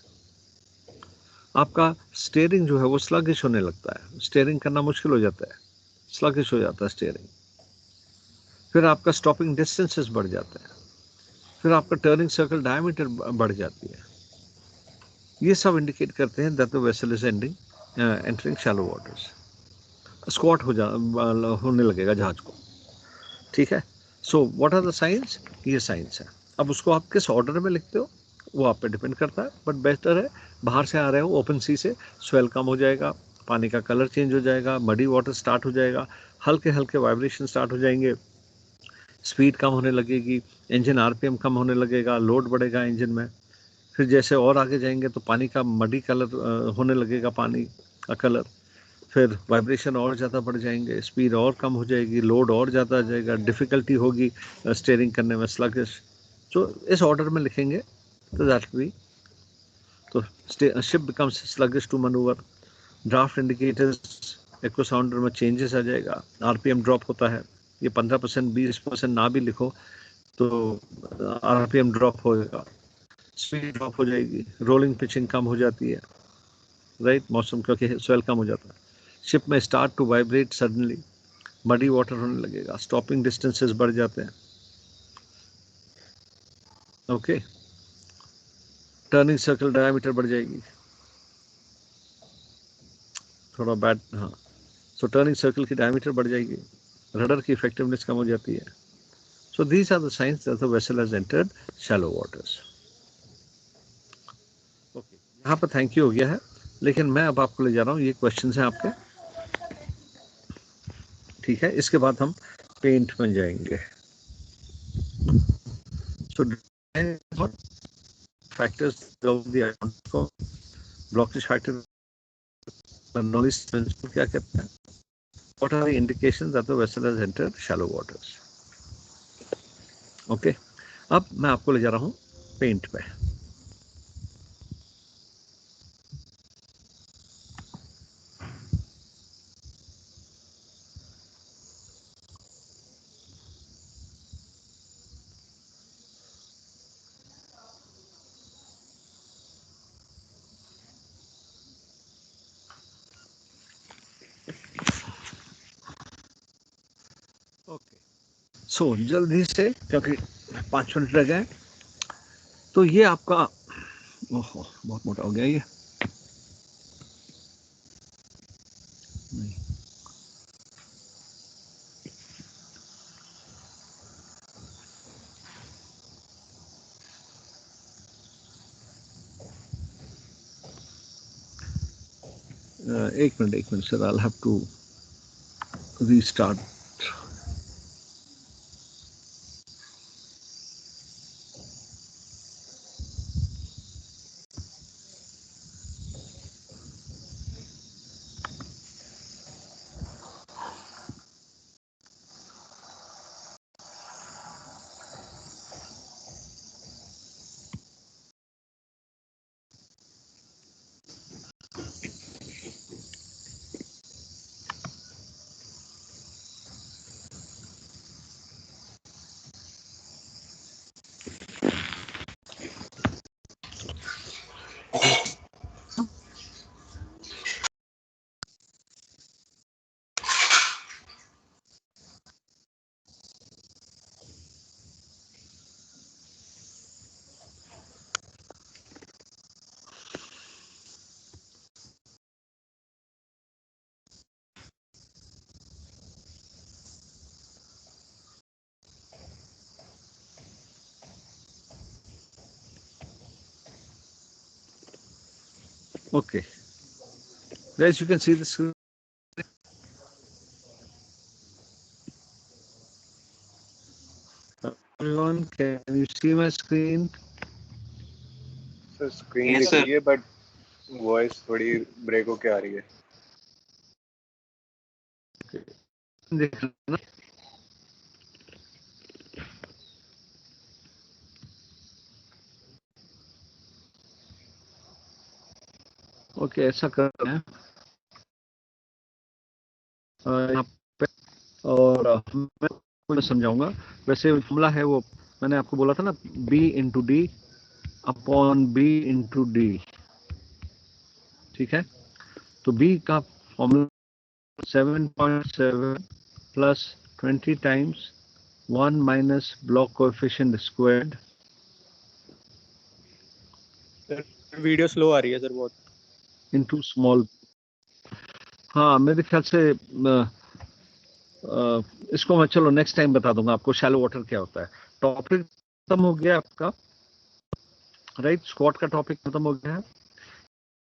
आपका स्टीयरिंग जो है वो स्लगिश होने लगता है, स्टीयरिंग करना मुश्किल हो जाता है, स्लगिश हो जाता है स्टीयरिंग। फिर आपका स्टॉपिंग डिस्टेंसेस बढ़ जाते हैं, फिर आपका टर्निंग सर्कल डायमीटर बढ़ जाती है। ये सब इंडिकेट करते हैं that the vessel is entering shallow waters. Squat होने लगेगा जहाज को। ठीक है, so what are the signs? ये साइंस है। अब उसको आप किस ऑर्डर में लिखते हो वो आप पे डिपेंड करता है, बट बेहतर है बाहर से आ रहे हो ओपन सी से, स्वेल कम हो जाएगा, पानी का कलर चेंज हो जाएगा, मडी वाटर स्टार्ट हो जाएगा, हल्के हल्के वाइब्रेशन स्टार्ट हो जाएंगे, स्पीड कम होने लगेगी, इंजन आरपीएम कम होने लगेगा, लोड बढ़ेगा इंजन में। फिर जैसे और आगे जाएंगे तो पानी का मडी कलर होने लगेगा, पानी का कलर, फिर वाइब्रेशन और ज़्यादा बढ़ जाएंगे, स्पीड और कम हो जाएगी, लोड और ज़्यादा आ जाएगा, डिफ़िकल्टी होगी स्टीयरिंग करने में, स्लगिश। तो इस ऑर्डर में लिखेंगे तो दैट भी, तो ship becomes sluggish to manoeuvre, draught indicators echo sounder में चेंजेस आ जाएगा, आरपीएम ड्रॉप होता है। ये 15% 20% ना भी लिखो तो आरपीएम ड्रॉप होएगा, स्पीड ड्रॉप हो जाएगी, रोलिंग पिचिंग कम हो जाती है, राइट, मौसम क्योंकि स्वेल कम हो जाता है। शिप में start to vibrate suddenly, muddy water होने लगेगा, स्टॉपिंग डिस्टेंसेस बढ़ जाते हैं। ओके, टर्निंग सर्कल डायमीटर बढ़ जाएगी, थोड़ा बैड, हाँ, सो टर्निंग सर्कल की डायमीटर बढ़ जाएगी, रडर की इफेक्टिवनेस कम हो जाती है. So these are the signs that the vessel has entered shallow waters. Okay, यहाँ पर थैंक यू हो गया है, लेकिन मैं अब आपको ले जा रहा हूँ, ये क्वेश्चन हैं आपके, ठीक है. इसके बाद हम पेंट में जाएंगे. सो फैक्टर्स को ब्लॉकेज फैक्टर नॉलेज क्या कहते हैं, what are the indications that the vessel has entered shallow waters. Okay, अब मैं आपको ले जा रहा हूं पेंट पे. ओके, सो जल्दी से, क्योंकि 5 मिनट रह गए, तो ये आपका, ओहो बहुत मोटा हो गया ये, नहीं, एक minute sir, I have to restart. Okay, guys, you can see this. Everyone, can you see my screen? Sir screen Yes, दिख sir. रही है बट वॉइस थोड़ी ब्रेक होके आ रही है. देख रहे हैं ना? ओके, ऐसा कर रहे हैं यहाँ पे, और मैं समझाऊंगा. वैसे फॉर्मूला है वो, मैंने आपको बोला था ना, B into D upon B into D, ठीक है. तो B का formula 7.7 plus 20 times 1 minus block coefficient squared. Video slow आ रही है सर बहुत. इनटू स्मॉल, हाँ मेरे ख्याल से इसको मैं चलो नेक्स्ट टाइम बता दूंगा आपको शैलो वाटर क्या होता है. टॉपिक खत्म हो गया आपका, राइट. स्क्वाट का टॉपिक खत्म हो गया है.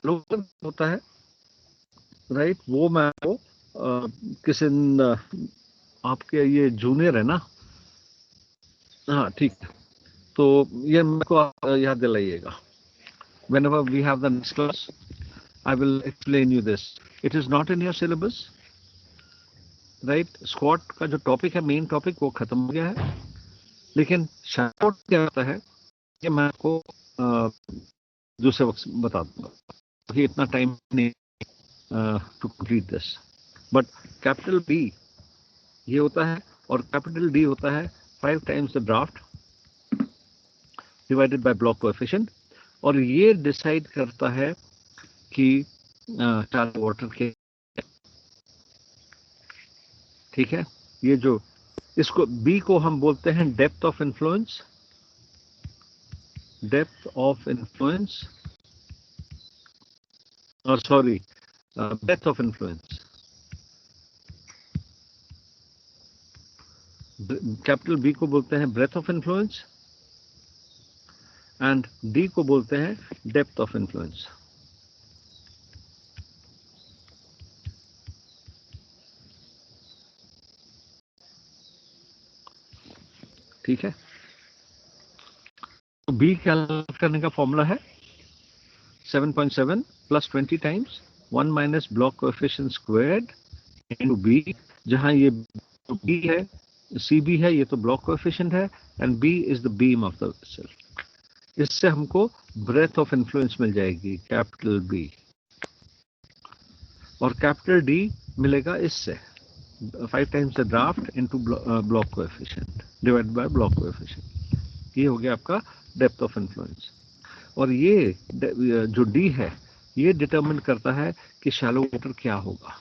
लोकल होता है, राइट. वो मैं आपको किसी दिन, आपके ये जूनियर है ना, हाँ ठीक, तो ये मेरे को याद दिलाइएगा. whenever we have the next class, I will explain you this. It is not in your syllabus, right. Squat का जो टॉपिक है, मेन टॉपिक, वो खत्म हो गया है, लेकिन शैलो क्या होता है ये मैं आपको दूसरे वक्त बता दूंगा, क्योंकि इतना टाइम नहीं to complete this. But capital B ये होता है, और कैपिटल डी होता है 5 times the draught divided by block coefficient, और ये डिसाइड करता है कि शैलो वाटर के, ठीक है. ये जो इसको बी को हम बोलते हैं depth of influence, depth of influence, और sorry breadth of influence. Capital B को बोलते हैं breadth of influence and D को बोलते हैं depth of influence. ठीक है, तो बी कैलकुलेट करने का फॉर्मूला है 7.7 plus 20 times 1 minus block coefficient squared into B, जहां ये बी है, सी बी है, ये तो ब्लॉक कोएफिशिएंट है and B is the beam of the vessel. इससे हमको ब्रेथ ऑफ इन्फ्लुएंस मिल जाएगी कैपिटल बी, और कैपिटल डी मिलेगा इससे 5 times the draught into block coefficient divide by block coefficient. ये हो गया आपका डेप्थ ऑफ इन्फ्लुएंस. और ये जो डी है ये डिटरमिन करता है कि शैलो वाटर क्या होगा.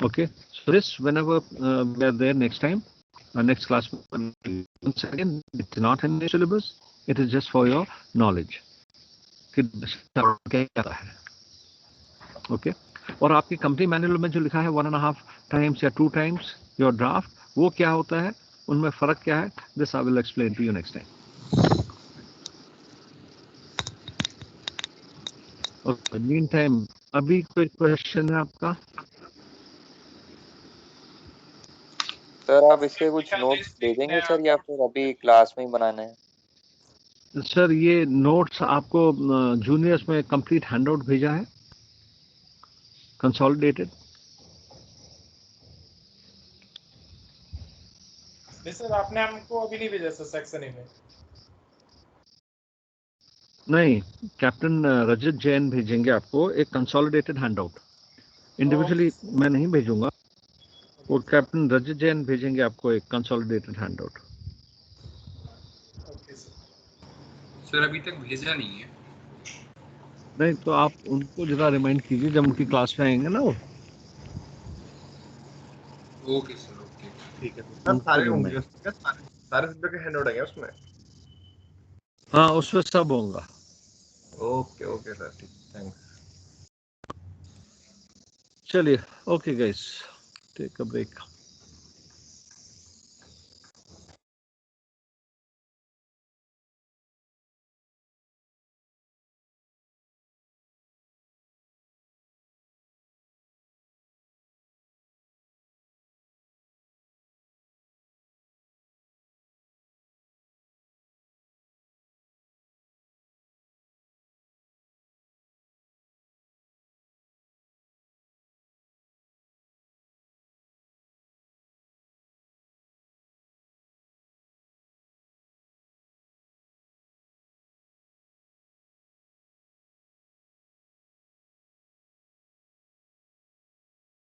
Okay, so this whenever we are there next time, next class, once again, it's not in the syllabus, it is just for your knowledge. Okay, और आपकी कंपनी मैनुअल में जो लिखा है 1.5 times या 2 times your draft, वो क्या होता है, उनमें फर्क क्या है, this I will explain to you next time. Okay, meantime, अभी कोई क्वेश्चन है आपका? सर आप इसके कुछ नोट्स दे देंगे सर, या फिर अभी क्लास में ही बनाना है? सर ये नोट्स आपको जूनियर्स में कंप्लीट हैंडआउट भेजा है, कंसोलिडेटेड. सर आपने हमको अभी नहीं भेजा सर सेक्शन में. नहीं, कैप्टन रजत जैन भेजेंगे आपको एक कंसोलिडेटेड हैंडआउट. इंडिविजुअली मैं नहीं भेजूंगा, वो कैप्टन रजत जैन भेजेंगे आपको एक कंसोलिडेटेड हैंडआउट. सर अभी तक भेजा नहीं है. नहीं तो आप उनको जरा रिमाइंड कीजिए जब उनकी क्लास में आएंगे ना वो. ओके सर, ओके ठीक है सर. सारे होंगे उसमें, सारे सब्जेक्ट के हैंडआउट आएंगे उसमें? हाँ उसमें सब होगा. ओके ओके सर, ठीक, थैंक्स. चलिए, okay guys, take a break.